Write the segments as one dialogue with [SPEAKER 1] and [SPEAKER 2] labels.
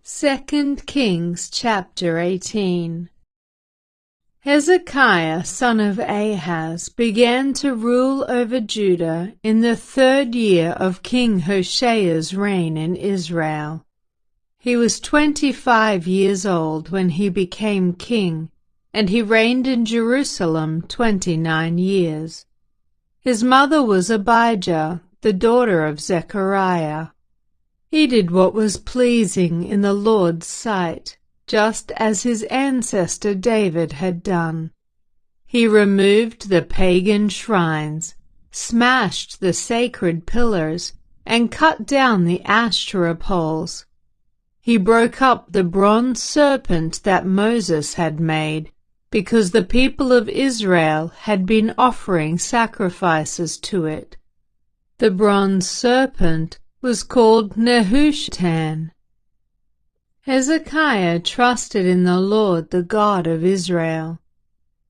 [SPEAKER 1] 2 Kings chapter 18. Hezekiah son of Ahaz began to rule over Judah in the 3rd year of King Hosea's reign in Israel. He was 25 years old when he became king, and he reigned in Jerusalem 29 years. His mother was Abijah, the daughter of Zechariah. He did what was pleasing in the Lord's sight, just as his ancestor David had done. He removed the pagan shrines, smashed the sacred pillars, and cut down the Asherah poles. He broke up the bronze serpent that Moses had made, because the people of Israel had been offering sacrifices to it. The bronze serpent was called Nehushtan. Hezekiah trusted in the Lord, the God of Israel.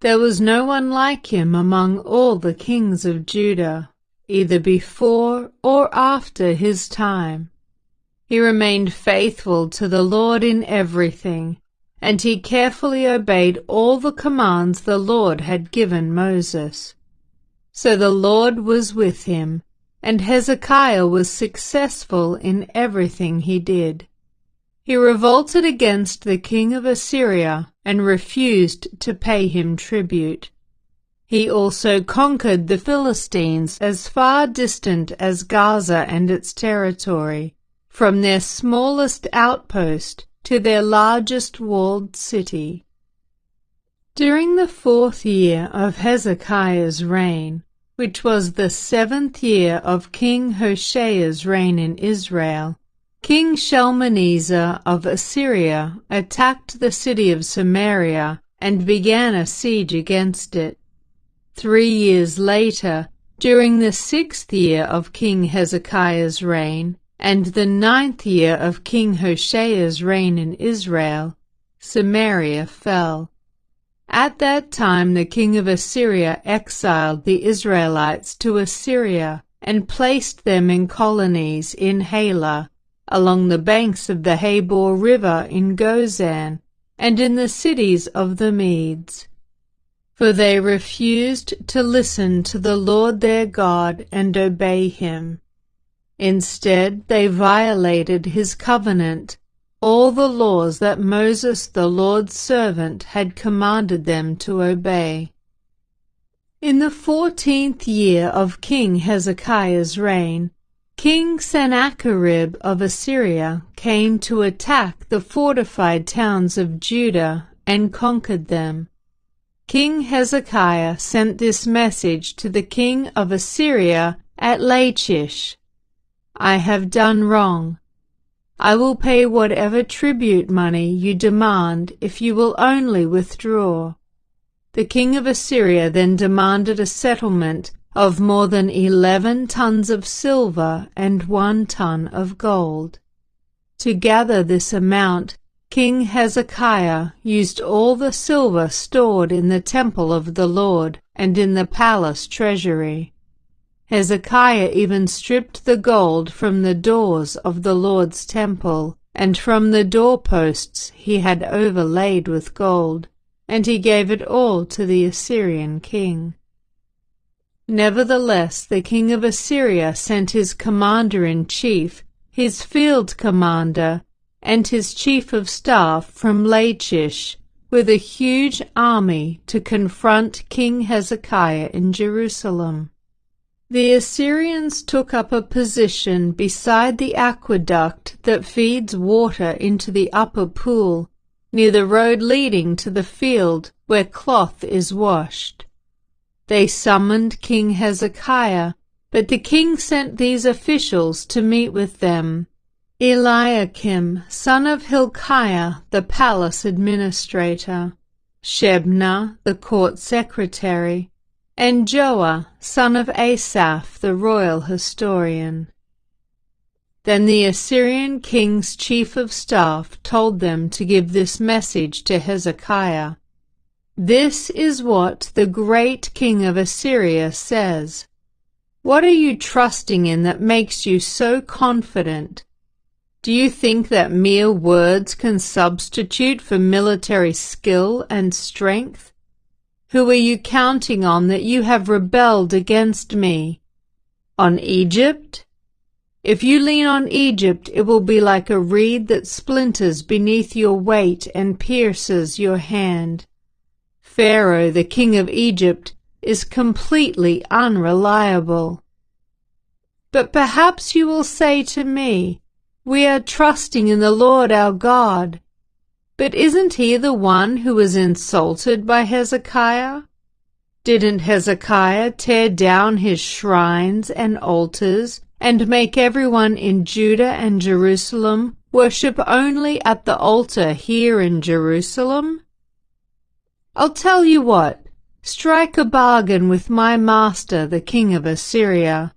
[SPEAKER 1] There was no one like him among all the kings of Judah, either before or after his time. He remained faithful to the Lord in everything, and he carefully obeyed all the commands the Lord had given Moses. So the Lord was with him, and Hezekiah was successful in everything he did. He revolted against the king of Assyria and refused to pay him tribute. He also conquered the Philistines as far distant as Gaza and its territory, from their smallest outpost to their largest walled city. During the 4th year of Hezekiah's reign, which was the 7th year of King Hosea's reign in Israel, King Shalmaneser of Assyria attacked the city of Samaria and began a siege against it. 3 years later, during the 6th year of King Hezekiah's reign, and the 9th year of King Hosea's reign in Israel, Samaria fell. At that time the king of Assyria exiled the Israelites to Assyria and placed them in colonies in Halah, along the banks of the Habor River in Gozan, and in the cities of the Medes. For they refused to listen to the Lord their God and obey him. Instead, they violated his covenant, all the laws that Moses the Lord's servant had commanded them to obey. In the 14th year of King Hezekiah's reign, King Sennacherib of Assyria came to attack the fortified towns of Judah and conquered them. King Hezekiah sent this message to the king of Assyria at Lachish: "I have done wrong. I will pay whatever tribute money you demand if you will only withdraw." The king of Assyria then demanded a settlement of more than 11 tons of silver and 1 ton of gold. To gather this amount, King Hezekiah used all the silver stored in the temple of the Lord and in the palace treasury. Hezekiah even stripped the gold from the doors of the Lord's temple, and from the doorposts he had overlaid with gold, and he gave it all to the Assyrian king. Nevertheless, the king of Assyria sent his commander-in-chief, his field commander, and his chief of staff from Lachish, with a huge army to confront King Hezekiah in Jerusalem. The Assyrians took up a position beside the aqueduct that feeds water into the upper pool, near the road leading to the field where cloth is washed. They summoned King Hezekiah, but the king sent these officials to meet with them: Eliakim, son of Hilkiah, the palace administrator; Shebna, the court secretary; and Joah, son of Asaph, the royal historian. Then the Assyrian king's chief of staff told them to give this message to Hezekiah: "This is what the great king of Assyria says. What are you trusting in that makes you so confident? Do you think that mere words can substitute for military skill and strength? Who are you counting on that you have rebelled against me? On Egypt? If you lean on Egypt, it will be like a reed that splinters beneath your weight and pierces your hand. Pharaoh, the king of Egypt, is completely unreliable. But perhaps you will say to me, "We are trusting in the Lord our God." But isn't he the one who was insulted by Hezekiah? Didn't Hezekiah tear down his shrines and altars and make everyone in Judah and Jerusalem worship only at the altar here in Jerusalem? I'll tell you what, strike a bargain with my master, the king of Assyria.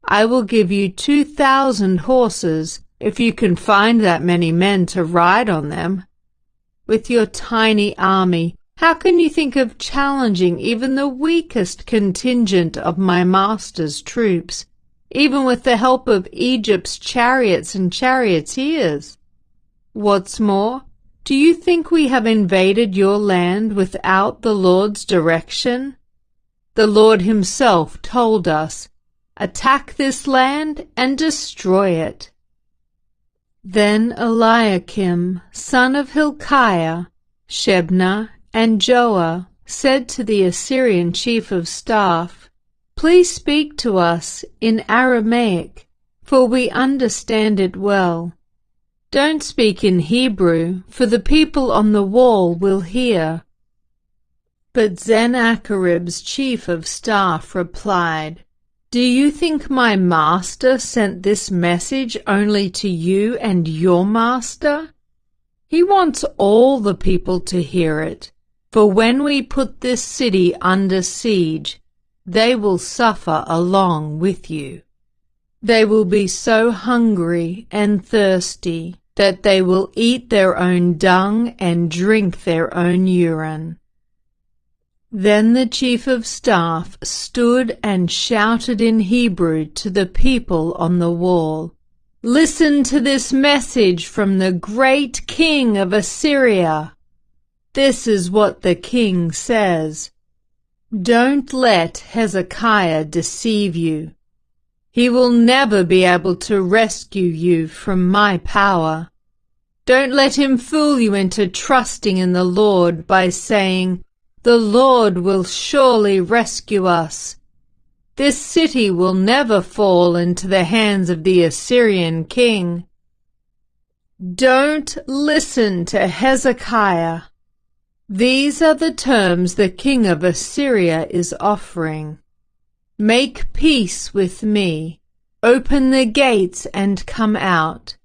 [SPEAKER 1] I will give you 2,000 horses if you can find that many men to ride on them. With your tiny army, how can you think of challenging even the weakest contingent of my master's troops, even with the help of Egypt's chariots and charioteers? What's more, do you think we have invaded your land without the Lord's direction? The Lord himself told us, "Attack this land and destroy it." Then Eliakim, son of Hilkiah, Shebna, and Joah said to the Assyrian chief of staff, "Please speak to us in Aramaic, for we understand it well. Don't speak in Hebrew, for the people on the wall will hear." But Sennacherib's chief of staff replied, "Do you think my master sent this message only to you and your master? He wants all the people to hear it, for when we put this city under siege, they will suffer along with you. They will be so hungry and thirsty that they will eat their own dung and drink their own urine." Then the chief of staff stood and shouted in Hebrew to the people on the wall, "Listen to this message from the great king of Assyria. This is what the king says. Don't let Hezekiah deceive you. He will never be able to rescue you from my power. Don't let him fool you into trusting in the Lord by saying, 'The Lord will surely rescue us.' This city will never fall into the hands of the Assyrian king. Don't listen to Hezekiah. These are the terms the king of Assyria is offering. Make peace with me. Open the gates and come out.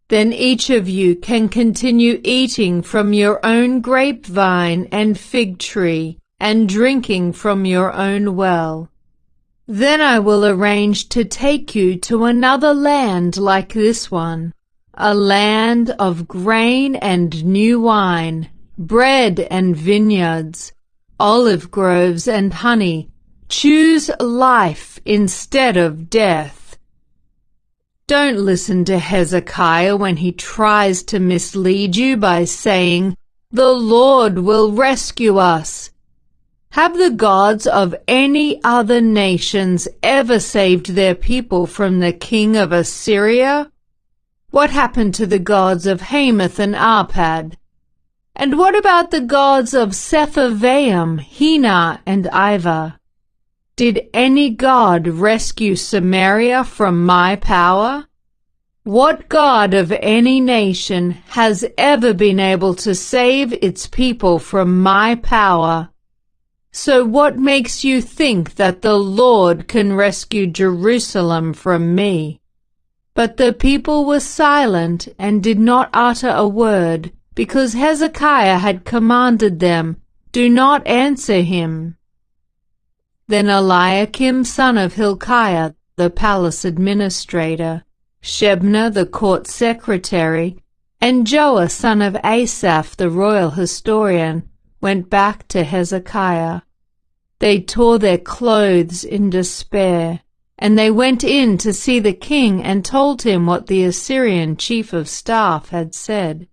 [SPEAKER 1] Then each of you can continue eating from your own grapevine and fig tree and drinking from your own well. Then I will arrange to take you to another land like this one, a land of grain and new wine, bread and vineyards, olive groves and honey. Choose life instead of death. Don't listen to Hezekiah when he tries to mislead you by saying, 'The Lord will rescue us.' Have the gods of any other nations ever saved their people from the king of Assyria? What happened to the gods of Hamath and Arpad? And what about the gods of Sepharvaim, Hena, and Iva? Did any god rescue Samaria from my power? What god of any nation has ever been able to save its people from my power? So what makes you think that the Lord can rescue Jerusalem from me?" But the people were silent and did not utter a word, because Hezekiah had commanded them, "Do not answer him." Then Eliakim son of Hilkiah, the palace administrator, Shebna the court secretary, and Joah son of Asaph the royal historian went back to Hezekiah. They tore their clothes in despair, And they went in to see the king and told him what the Assyrian chief of staff had said.